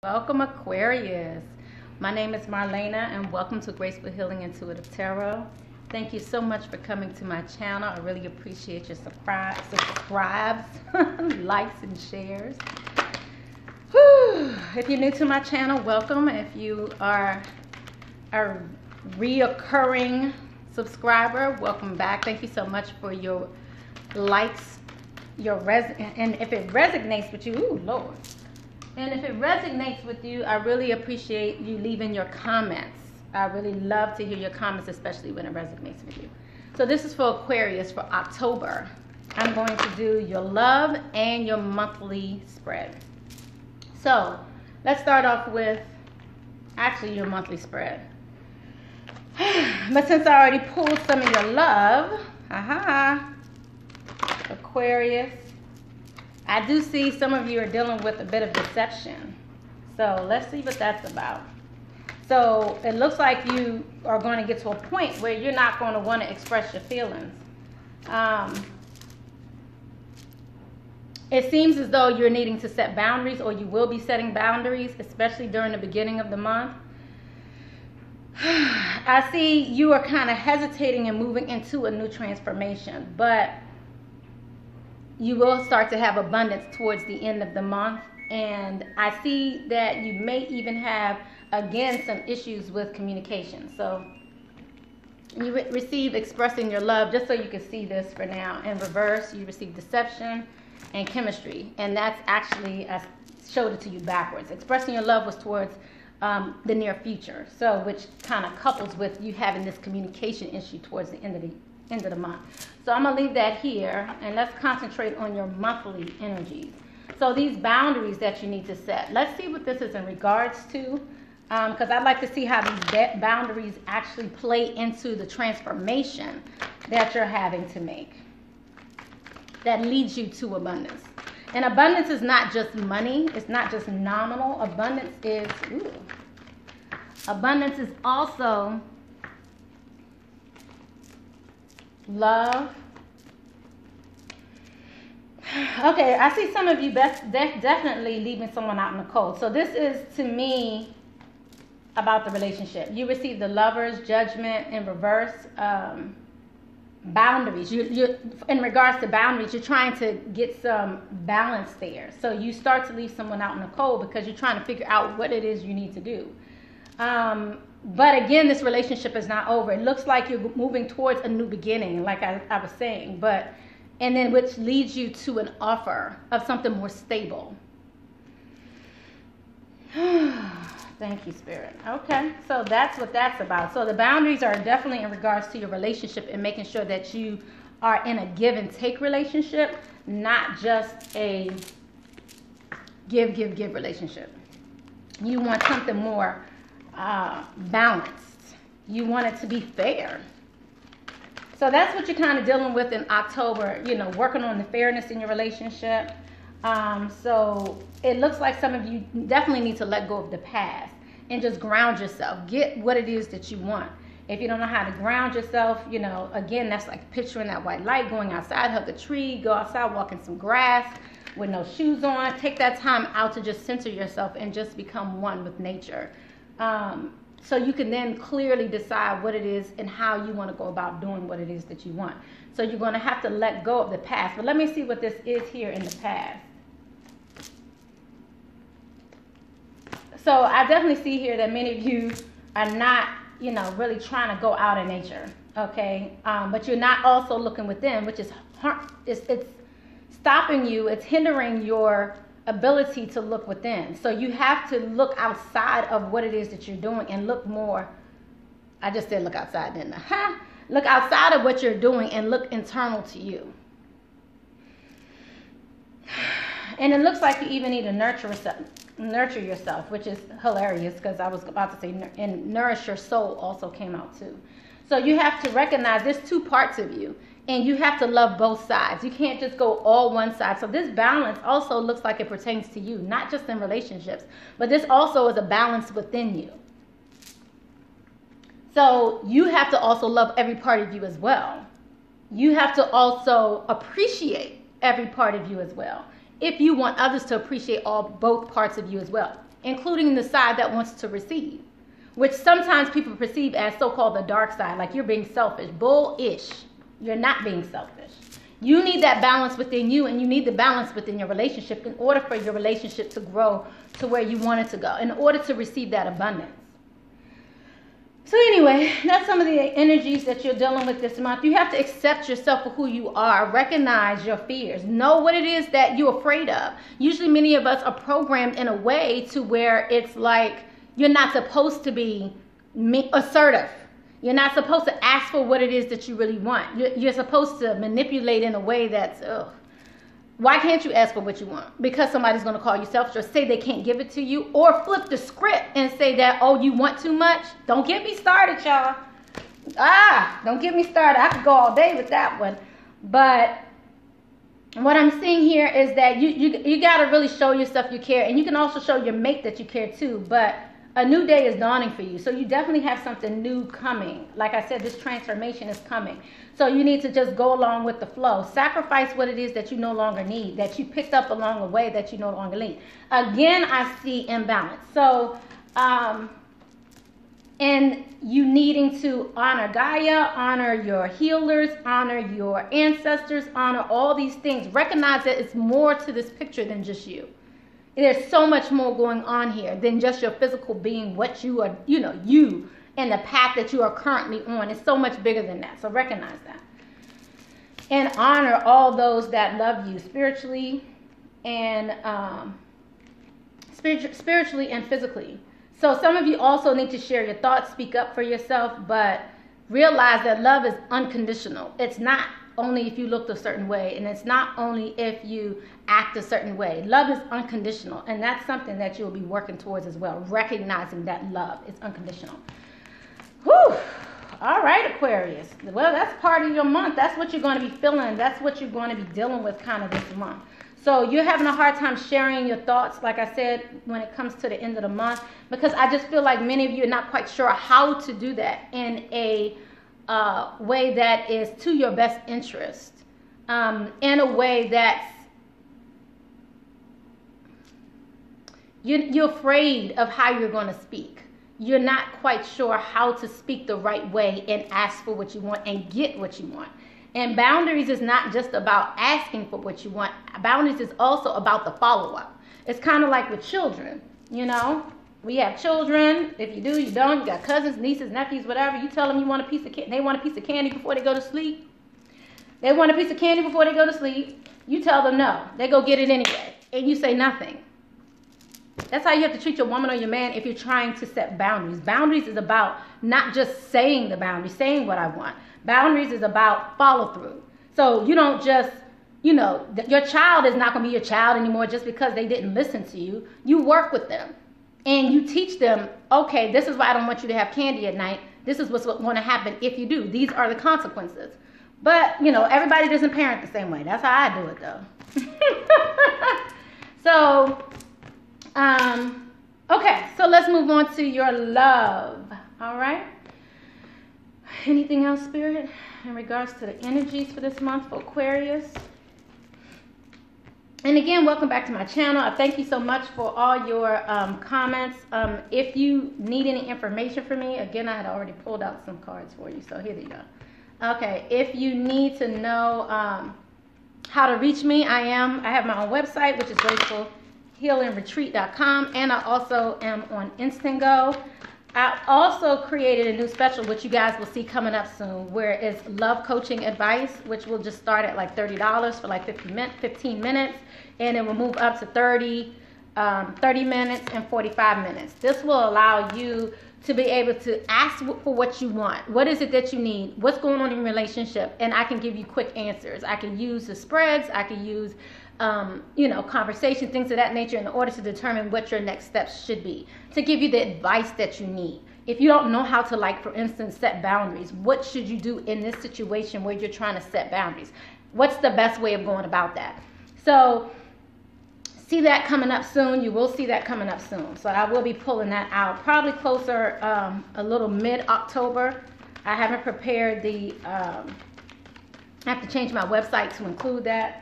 Welcome, Aquarius. My name is Marlena and welcome to Graceful Healing Intuitive Tarot. Thank you so much for coming to my channel. I really appreciate your subscribes, likes, and shares. Whew. If you're new to my channel, welcome. If you are a reoccurring subscriber, welcome back. Thank you so much for your likes, and if it resonates with you, ooh, Lord. And if it resonates with you, I really appreciate you leaving your comments. I really love to hear your comments, especially when it resonates with you. So this is for Aquarius for October. I'm going to do your love and your monthly spread. So let's start off with actually your monthly spread. But since I already pulled some of your love, Aquarius, I do see some of you are dealing with a bit of deception. So let's see what that's about. So it looks like you are going to get to a point where you're not going to want to express your feelings. It seems as though you're needing to set boundaries, or you will be setting boundaries, especially during the beginning of the month. I see you are kind of hesitating and moving into a new transformation, but you will start to have abundance towards the end of the month. And I see that you may even have, again, some issues with communication. So you receive expressing your love, just so you can see this for now. In reverse, you receive deception and chemistry. And that's actually, I showed it to you backwards. Expressing your love was towards the near future. So which kind of couples with you having this communication issue towards the end of the month. So I'm going to leave that here, and let's concentrate on your monthly energies. So these boundaries that you need to set, let's see what this is in regards to, because I'd like to see how these boundaries actually play into the transformation that you're having to make that leads you to abundance. And abundance is not just money. It's not just nominal. Abundance is also love. Okay, I see some of you definitely leaving someone out in the cold. So this is, to me, about the relationship. You receive the Lovers, Judgment in reverse, boundaries. You in regards to boundaries, you're trying to get some balance there. So you start to leave someone out in the cold because you're trying to figure out what it is you need to do. But again, this relationship is not over. It looks like you're moving towards a new beginning, like I was saying, and then which leads you to an offer of something more stable. Thank you, Spirit. Okay, so that's what that's about. So the boundaries are definitely in regards to your relationship and making sure that you are in a give and take relationship, not just a give relationship. You want something more balanced. You want it to be fair. So that's what you're kind of dealing with in October, working on the fairness in your relationship. So it looks like some of you definitely need to let go of the past and just ground yourself. Get what it is that you want. If you don't know how to ground yourself, again, that's like picturing that white light, going outside, hug a tree, go outside, walk in some grass with no shoes on. Take that time out to just center yourself and just become one with nature. So you can then clearly decide what it is and how you want to go about doing what it is that you want. So you're going to have to let go of the past. But let me see what this is here in the past. So I definitely see here that many of you are not, really trying to go out in nature, okay? But you're not also looking within, which is it's stopping you. It's hindering your ability to look within. So you have to look outside of what it is that you're doing and look more. I just said look outside, didn't I? Look outside of what you're doing and look internal to you. And it looks like you even need to nurture yourself, which is hilarious because I was about to say, and nourish your soul also came out too. So you have to recognize there's two parts of you. And you have to love both sides. You can't just go all one side. So this balance also looks like it pertains to you, not just in relationships, but this also is a balance within you. So you have to also love every part of you as well. You have to also appreciate every part of you as well. If you want others to appreciate both parts of you as well. including the side that wants to receive, which sometimes people perceive as so-called the dark side, like you're being selfish. Bullish. You're not being selfish. You need that balance within you, and you need the balance within your relationship in order for your relationship to grow to where you want it to go, in order to receive that abundance. So anyway, that's some of the energies that you're dealing with this month. You have to accept yourself for who you are. Recognize your fears. Know what it is that you're afraid of. Usually many of us are programmed in a way to where it's like you're not supposed to be assertive. You're not supposed to ask for what it is that you really want. You're supposed to manipulate in a way that's, ugh. Why can't you ask for what you want? Because somebody's going to call you selfish or say they can't give it to you, or flip the script and say that, oh, you want too much? Don't get me started, y'all. Don't get me started. I could go all day with that one. But what I'm seeing here is that you got to really show yourself you care. And you can also show your mate that you care too. But a new day is dawning for you. So you definitely have something new coming. Like I said, this transformation is coming. So you need to just go along with the flow. Sacrifice what it is that you no longer need, that you picked up along the way that you no longer need. Again, I see imbalance. So, and you needing to honor Gaia, honor your healers, honor your ancestors, honor all these things. Recognize that it's more to this picture than just you. There's so much more going on here than just your physical being, what you are, you and the path that you are currently on. Is so much bigger than that. So recognize that. And honor all those that love you spiritually and spiritually and physically. So some of you also need to share your thoughts, speak up for yourself, but realize that love is unconditional. It's not only if you look a certain way, and it's not only if you act a certain way. Love is unconditional, and that's something that you'll be working towards as well, recognizing that love is unconditional. Whew. All right, Aquarius. Well, that's part of your month. That's what you're going to be feeling. That's what you're going to be dealing with kind of this month. So you're having a hard time sharing your thoughts, like I said, when it comes to the end of the month, because I just feel like many of you are not quite sure how to do that in a way that is to your best interest, in a way that's, you're afraid of how you're going to speak. You're not quite sure how to speak the right way and ask for what you want and get what you want. And boundaries is not just about asking for what you want. Boundaries is also about the follow-up. It's kind of like with children, We have children. If you do, you don't. You got cousins, nieces, nephews, whatever. You tell them you want a piece of candy. They want a piece of candy before they go to sleep. They want a piece of candy before they go to sleep. You tell them no. They go get it anyway. And you say nothing. That's how you have to treat your woman or your man if you're trying to set boundaries. Boundaries is about not just saying the boundaries, saying what I want. Boundaries is about follow through. So you don't just, your child is not going to be your child anymore just because they didn't listen to you. You work with them. And you teach them, okay, this is why I don't want you to have candy at night. This is what's going to happen if you do. These are the consequences. But, everybody doesn't parent the same way. That's how I do it, though. So, okay. So let's move on to your love. All right. Anything else, Spirit, in regards to the energies for this month for Aquarius? And again, welcome back to my channel. I thank you so much for all your comments. If you need any information from me, again, I had already pulled out some cards for you, so here you go. Okay, if you need to know how to reach me, I have my own website, which is GRACEFULHEALINGRETREAT.com, and I also am on Instant-Go. I also created a new special, which you guys will see coming up soon, where it's love coaching advice, which will just start at like $30 for like 15 minutes, and it will move up to 30 minutes and 45 minutes. This will allow you to be able to ask for what you want. What is it that you need? What's going on in your relationship? And I can give you quick answers. I can use the spreads. I can use conversation, things of that nature in order to determine what your next steps should be, to give you the advice that you need. If you don't know how to, like, for instance, set boundaries, what should you do in this situation where you're trying to set boundaries? What's the best way of going about that? So see that coming up soon. You will see that coming up soon. So I will be pulling that out probably closer, a little mid-October. I haven't prepared I have to change my website to include that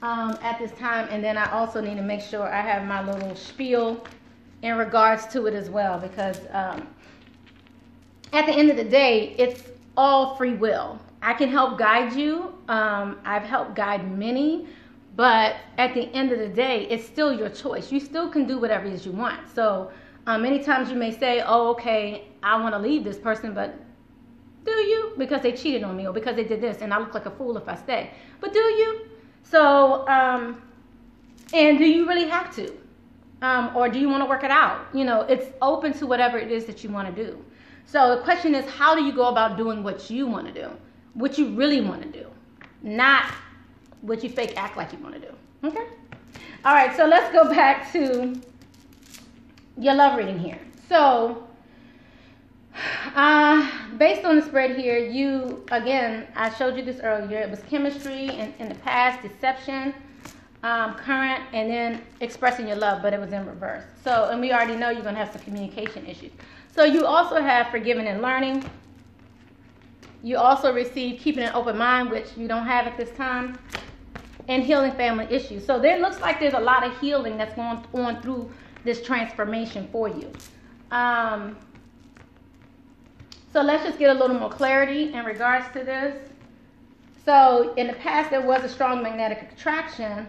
at this time. And then I also need to make sure I have my little spiel in regards to it as well, because at the end of the day, it's all free will. I can help guide you. I've helped guide many, but at the end of the day, it's still your choice. You still can do whatever it is you want. So many times you may say, oh, okay, I want to leave this person, but do you? Because they cheated on me, or because they did this, and I look like a fool if I stay. But do you? So, and do you really have to? Or do you want to work it out? You know, it's open to whatever it is that you want to do. So the question is, how do you go about doing what you want to do? What you really want to do, not what you fake act like you want to do. Okay? All right, so let's go back to your love reading here. So, based on the spread here, you, again, I showed you this earlier. It was chemistry in the past, deception, current, and then expressing your love, but it was in reverse. So, and we already know you're going to have some communication issues. So you also have forgiving and learning. You also receive keeping an open mind, which you don't have at this time, and healing family issues. So there looks like there's a lot of healing that's going on through this transformation for you. So let's just get a little more clarity in regards to this. So in the past, there was a strong magnetic attraction,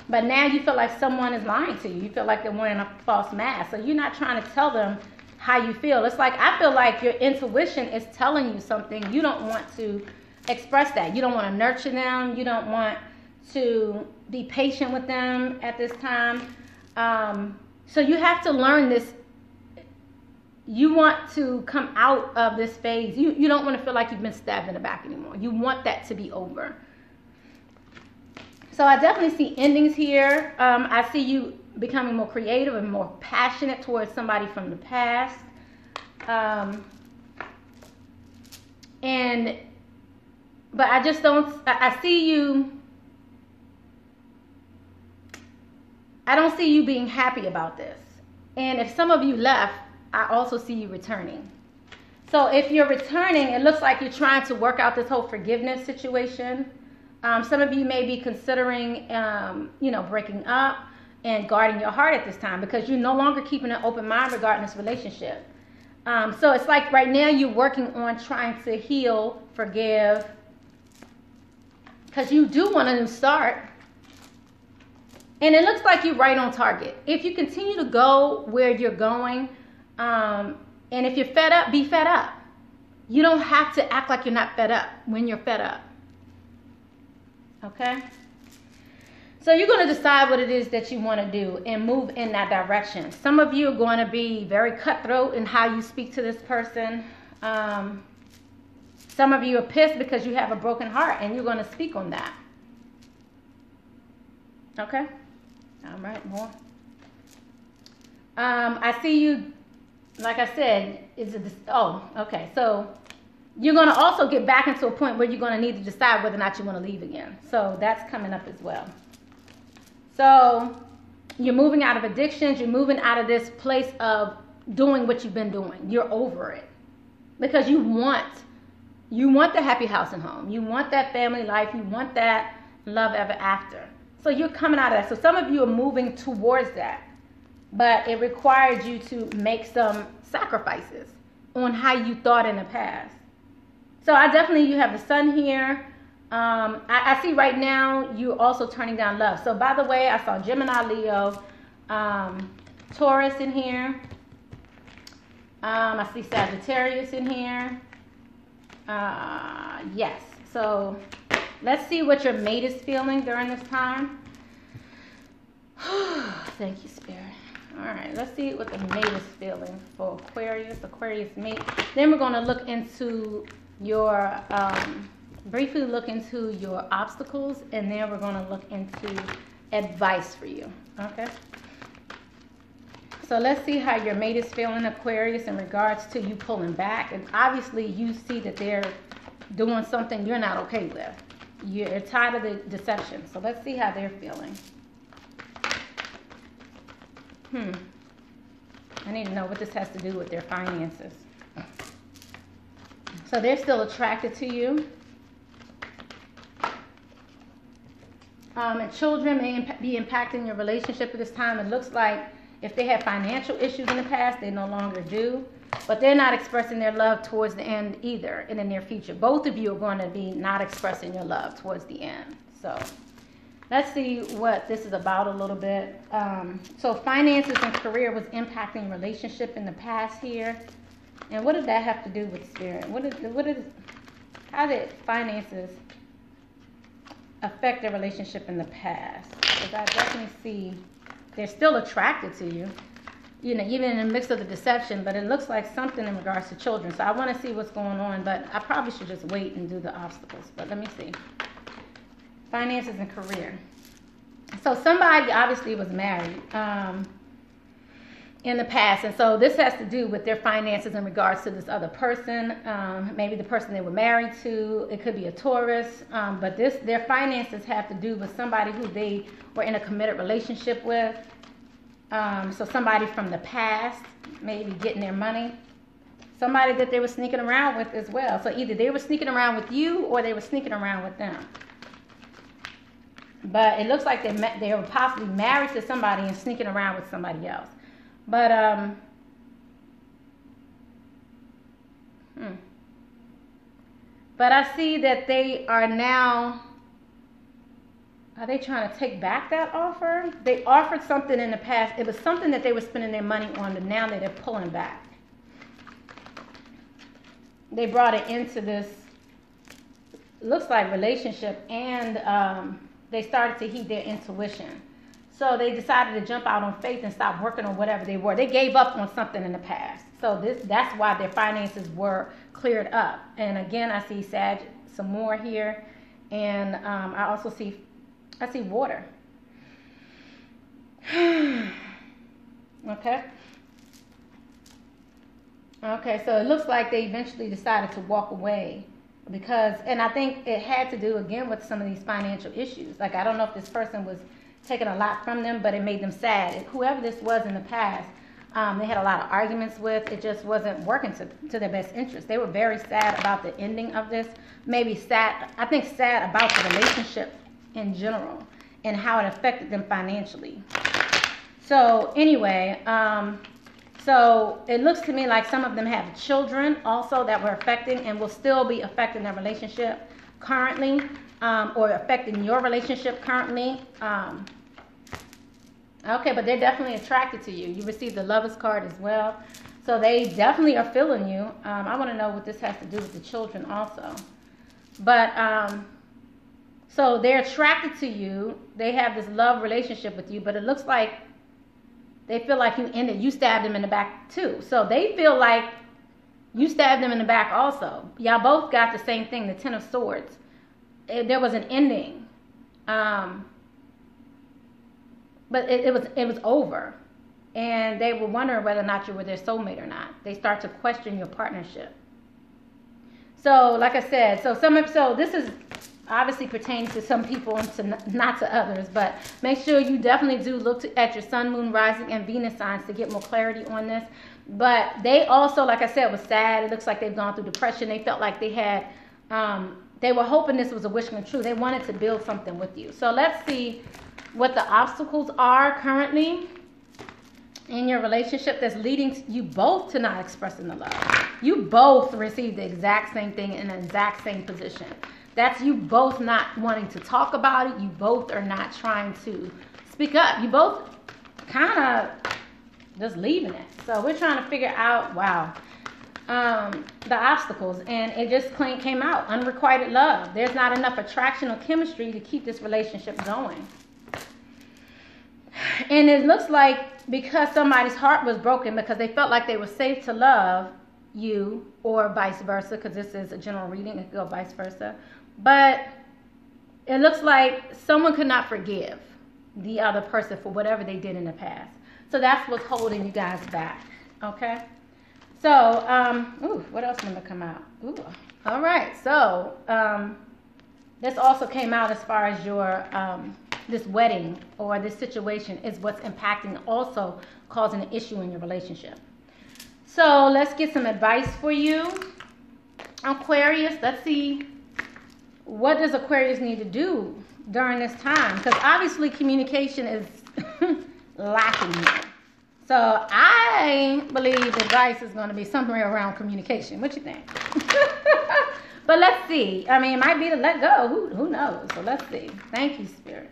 but now you feel like someone is lying to you. You feel like they're wearing a false mask. So you're not trying to tell them how you feel. It's like, I feel like your intuition is telling you something. You don't want to express that. You don't want to nurture them. You don't want to be patient with them at this time. So you have to learn this. You want to come out of this phase. You don't want to feel like you've been stabbed in the back anymore. You want that to be over. So I definitely see endings here. I see you becoming more creative and more passionate towards somebody from the past. But I just don't, I see you, I don't see you being happy about this. And if some of you left, I also see you returning. So if you're returning, it looks like you're trying to work out this whole forgiveness situation. Some of you may be considering, breaking up and guarding your heart at this time, because you're no longer keeping an open mind regarding this relationship. So it's like right now you're working on trying to heal, forgive, because you do want a new start. And it looks like you're right on target. If you continue to go where you're going, and if you're fed up, be fed up. You don't have to act like you're not fed up when you're fed up. Okay? So you're going to decide what it is that you want to do and move in that direction. Some of you are going to be very cutthroat in how you speak to this person. Some of you are pissed because you have a broken heart, and you're going to speak on that. Okay? All right, more. I see you, like I said, okay. So you're going to also get back into a point where you're going to need to decide whether or not you want to leave again. So that's coming up as well. So you're moving out of addictions. You're moving out of this place of doing what you've been doing. You're over it. Because you want the happy house and home. You want that family life. You want that love ever after. So you're coming out of that. So some of you are moving towards that. But it required you to make some sacrifices on how you thought in the past. So you have the sun here. I see right now you're also turning down love. So by the way, I saw Gemini, Leo, Taurus in here. I see Sagittarius in here. Yes. So let's see what your mate is feeling during this time. Thank you, Spirit. All right, let's see what the mate is feeling for Aquarius mate. Then we're going to look into your, briefly look into your obstacles, and then we're going to look into advice for you, okay? So let's see how your mate is feeling, Aquarius, in regards to you pulling back. And obviously you see that they're doing something you're not okay with. You're tired of the deception. So let's see how they're feeling. I need to know what this has to do with their finances. So they're still attracted to you. And children may be impacting your relationship at this time. It looks like If they had financial issues in the past, they no longer do. But they're not expressing their love towards the end either in the near future. Both of you are going to be not expressing your love towards the end. So let's see what this is about a little bit. So finances and career was impacting relationship in the past here. And what did that have to do with spirit? How did finances affect their relationship in the past? Because I definitely see they're still attracted to you, you know, even in the mix of the deception, but it looks like something in regards to children. So I want to see what's going on, but I probably should just wait and do the obstacles. But let me see. Finances and career. So somebody obviously was married in the past, and so this has to do with their finances in regards to this other person, maybe the person they were married to. It could be a Taurus, but their finances have to do with somebody who they were in a committed relationship with. So somebody from the past, maybe getting their money. Somebody that they were sneaking around with as well. So either they were sneaking around with you or they were sneaking around with them. But it looks like they were possibly married to somebody and sneaking around with somebody else. But but I see that they are now. Are they trying to take back that offer? They offered something in the past. It was something that they were spending their money on, but now they're pulling back. They brought it into this, looks like relationship, and they started to heed their intuition. So they decided to jump out on faith and stop working on whatever they were. They gave up on something in the past. So that's why their finances were cleared up. And again, I see Sag some more here, and I also see water. Okay. Okay, so it looks like they eventually decided to walk away because, and I think it had to do again with some of these financial issues. Like, I don't know if this person was taking a lot from them, but it made them sad. Whoever this was in the past, they had a lot of arguments with. It just wasn't working to their best interest. They were very sad about the ending of this. Maybe sad, I think sad about the relationship in general and how it affected them financially. So anyway, so it looks to me like some of them have children also that were affecting and will still be affecting their relationship currently, or affecting your relationship currently. Okay, but they're definitely attracted to you. You received the Lover's card as well. So they definitely are feeling you. I want to know what this has to do with the children also. But so they're attracted to you. They have this love relationship with you, but it looks like they feel like you stabbed them in the back too. So they feel like you stabbed them in the back also. Y'all both got the same thing, the Ten of Swords. There was an ending. But it was over. And they were wondering whether or not you were their soulmate or not. They start to question your partnership. So, like I said, so this is obviously pertaining to some people and not to others, but make sure you definitely do look at your sun, moon, rising, and Venus signs to get more clarity on this. But they also, like I said, was sad. It looks like they've gone through depression. They felt like they had, they were hoping this was a wish come true. They wanted to build something with you. So let's see what the obstacles are currently in your relationship that's leading you both to not expressing the love. You both received the exact same thing in the exact same position. That's you both not wanting to talk about it. You both are not trying to speak up. You both kind of just leaving it. So we're trying to figure out, the obstacles. And it just came out. Unrequited love. There's not enough attraction or chemistry to keep this relationship going. And it looks like because somebody's heart was broken because they felt like they were safe to love you, or vice versa, because this is a general reading. It could go vice versa. But it looks like someone could not forgive the other person for whatever they did in the past. So that's what's holding you guys back. Okay? So, what else is going to come out? All right. So, this also came out as far as your, this wedding or this situation is what's impacting, also causing an issue in your relationship. So, let's get some advice for you, Aquarius. Let's see. What does Aquarius need to do during this time? Because obviously communication is lacking here. So I believe advice is going to be somewhere around communication. What you think? But let's see. I mean, it might be to let go. Who knows? So let's see. Thank you, Spirit.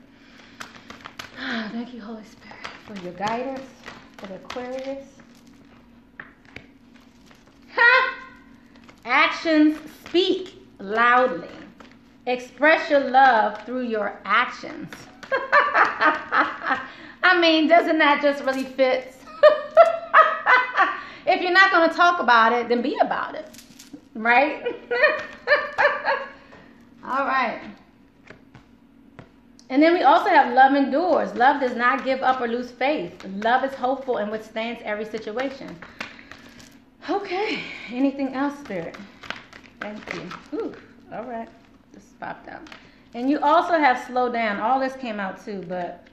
Thank you, Holy Spirit, for your guidance for the Aquarius. Actions speak loudly. Express your love through your actions. I mean, doesn't that just really fit? If you're not going to talk about it, then be about it. Right? All right. And then we also have love endures. Love does not give up or lose faith. Love is hopeful and withstands every situation. Okay. Anything else, Spirit? Thank you. Ooh, all right. Just popped out. And you also have slow down. All this came out too, but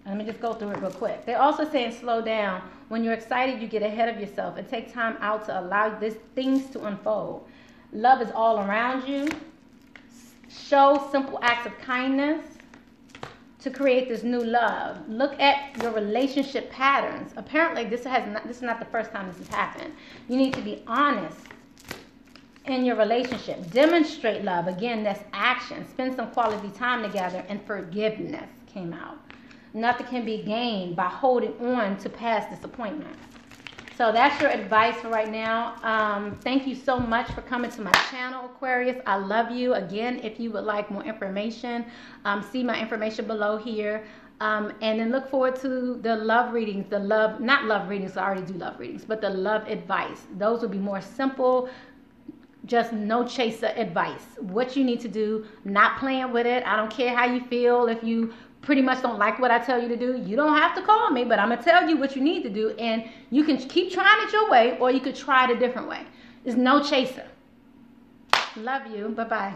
let me just go through it real quick. They're also saying slow down. When you're excited, you get ahead of yourself and take time out to allow these things to unfold. Love is all around you. Show simple acts of kindness to create this new love. Look at your relationship patterns. Apparently, this is not the first time this has happened. You need to be honest in your relationship. Demonstrate love. Again, that's action. Spend some quality time together, and forgiveness came out. Nothing can be gained by holding on to past disappointments. So that's your advice for right now. Thank you so much for coming to my channel, Aquarius. I love you. Again, if you would like more information, see my information below here. And then look forward to the love readings, not love readings, I already do love readings, but the love advice. Those will be more simple, just no chaser advice. What you need to do, not playing with it. I don't care how you feel. If you pretty much don't like what I tell you to do, you don't have to call me, but I'm going to tell you what you need to do, and you can keep trying it your way, or you could try it a different way. There's no chaser. Love you. Bye-bye.